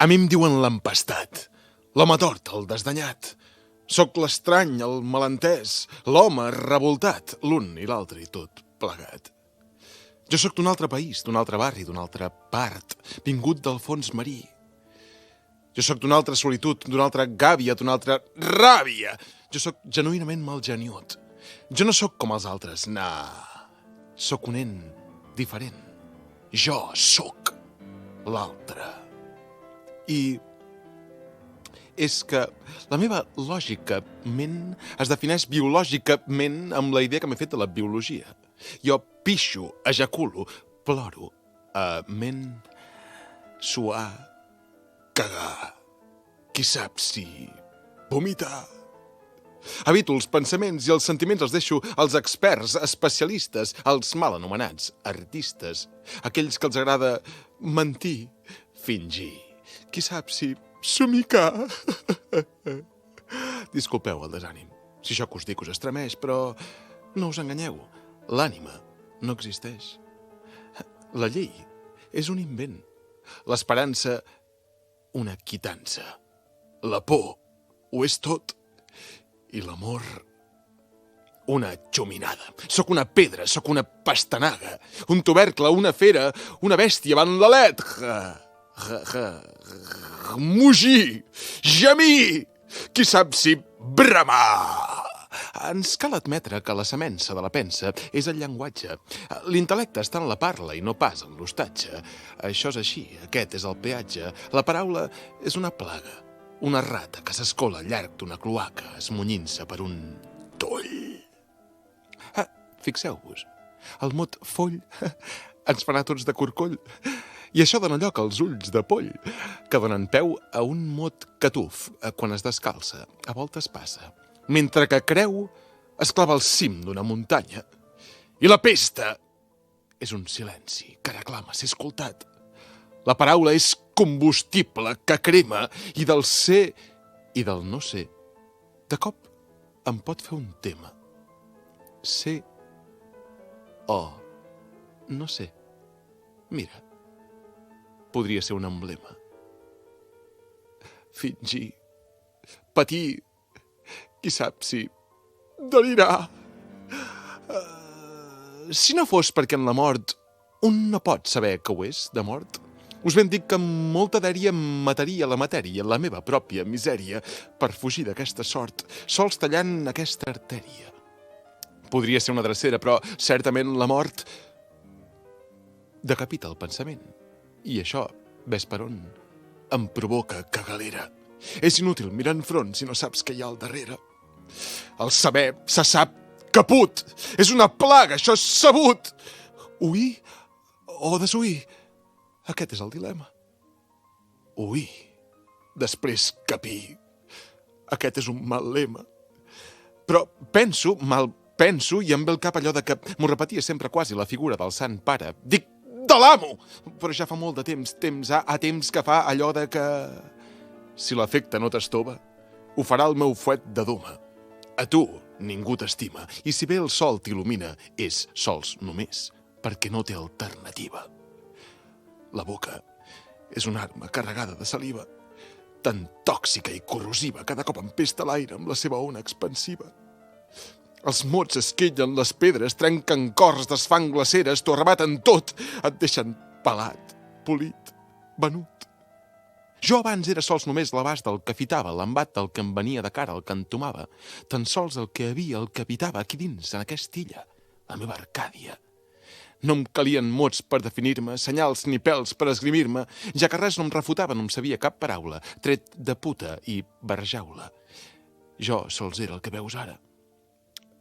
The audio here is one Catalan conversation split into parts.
A mi em diuen l'empestat, l'home tort, el desdanyat. Soc l'estrany, el malentès, l'home revoltat, l'un i l'altre i tot plegat. Jo sóc d'un altre país, d'un altre barri, d'una altra part, vingut del fons marí. Jo sóc d'una altra solitud, d'una altra gàbia, d'una altra ràbia. Jo sóc genuïnament malgeniut. Jo no sóc com els altres, sóc un nen diferent. Jo sóc l'altre. I és que la meva lògica ment es defineix biològicament amb la idea que m'he fet de la biologia. Jo pixo, ejaculo, ploro, ment, suar, cagar. Qui sap si vomitar. Habito els pensaments i els sentiments els deixo als experts, especialistes, als mal anomenats artistes, aquells que els agrada mentir, fingir. Qui sap si somicar. Disculpeu el desànim, si això que us dic us estremeix, però no us enganyeu, l'ànima no existeix. La llei és un invent, l'esperança una quitança, la por ho és tot i l'amor una xuminada. Sóc una pedra, sóc una pastanaga, un tubercle, una fera, una bèstia van l'alet. Mugir, gemir, qui sap si bramar. Ens cal admetre que la semença de la pensa és el llenguatge. L'intel·lecte està en la parla i no pas en l'hostatge. Això és així, aquest és el peatge. La paraula és una plaga, una rata que s'escola al llarg d'una cloaca, esmunyint-se per un toll. Fixeu-vos, el mot foll ens farà tots de corcoll. I això dona lloc als ulls de poll, que donen peu a un mot catuf quan es descalça, a voltes passa, mentre que creu es clava al cim d'una muntanya. I la pesta és un silenci que reclama ser escoltat. La paraula és combustible que crema i del ser i del no ser. De cop em pot fer un tema. Ser o no sé. Mira, podria ser un emblema. Fingir, patir, qui sap si delirar. Si no fos perquè en la mort un no pot saber que ho és, de mort, us ben dic que amb molta dèria mataria la matèria, la meva pròpia misèria, per fugir d'aquesta sort, sols tallant aquesta artèria. Podria ser una drecera, però certament la mort decapita el pensament. I això, ves per on, em provoca cagalera. És inútil mirar enfront si no saps què hi ha al darrere. El saber se sap caput. És una plaga, això és sabut. Oir o desoir? Aquest és el dilema. Oir, després capir. Aquest és un mal lema. Però penso, mal penso, i em ve al cap allò de que m'ho repetia sempre quasi la figura del Sant Pare. Dic, de l'amo! Però ja fa molt de temps que fa allò de que... Si l'efecte no t'estova, ho farà el meu fuet de doma. A tu ningú t'estima, i si bé el sol t'il·lumina, és sols només, perquè no té alternativa. La boca és una arma carregada de saliva, tan tòxica i corrosiva, cada cop empesta l'aire amb la seva ona expansiva. Els mots esquellen les pedres, trenquen cors, desfan glaceres, t'ho arrebaten tot, et deixen pelat, polit, venut. Jo abans era sols només l'abast del que fitava, l'embat del que em venia de cara, el que entomava, tan sols el que havia, el que habitava aquí dins, en aquesta illa, la meva Arcàdia. No em calien mots per definir-me, senyals ni pèls per esgrimir-me, ja que res no em refutava, no em sabia cap paraula, tret de puta i barjaula. Jo sols era el que veus ara.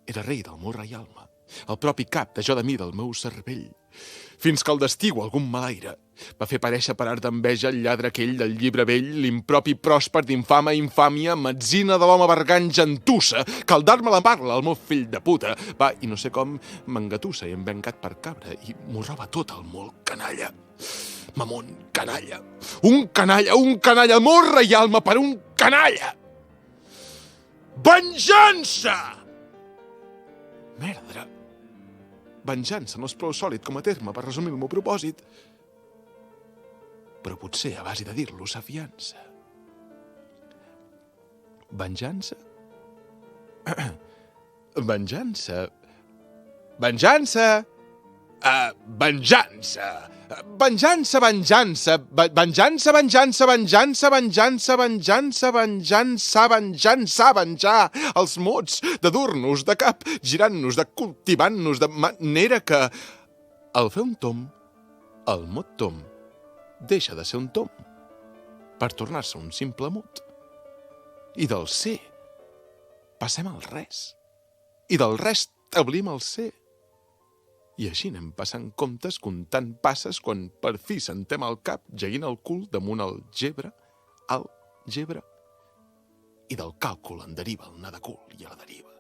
Era rei del meu reialme, el propi cap de jo de mi del meu cervell, fins que el destí o algun malaire va fer parèixer per art d'enveja el lladre aquell del llibre vell, l'impropi pròsper d'infama infàmia, metzina de l'home bergant gentussa, que al dar-me la parla, el meu fill de puta, va, i no sé com, m'engatussa i em ven gat per cabra, i m'ho roba tot el molt canalla. Mamon, canalla, un canalla, el meu reialme per un canalla! Venjança! Merdre! Venjança no és prou sòlid com a terme per resumir el meu propòsit. però potser a base de dir-lo s'afiança. Venjança? Venjança? Venjança! Venjança! Venjança, venjança! Venjança, venjança, venjança, venjança, venjança, venjança, venjança, venjar! Els mots de dur-nos de cap, girant-nos, de cultivant-nos, de manera que... Al fer un tom, el mot tom deixa de ser un tom per tornar-se un simple mot. I del ser passem al res. I del res establim el ser. I així anem passant comptes, comptant passes, quan per fi sentem el cap, jaguint el cul damunt el gebre, i del càlcul en deriva el anar de cul i a la deriva.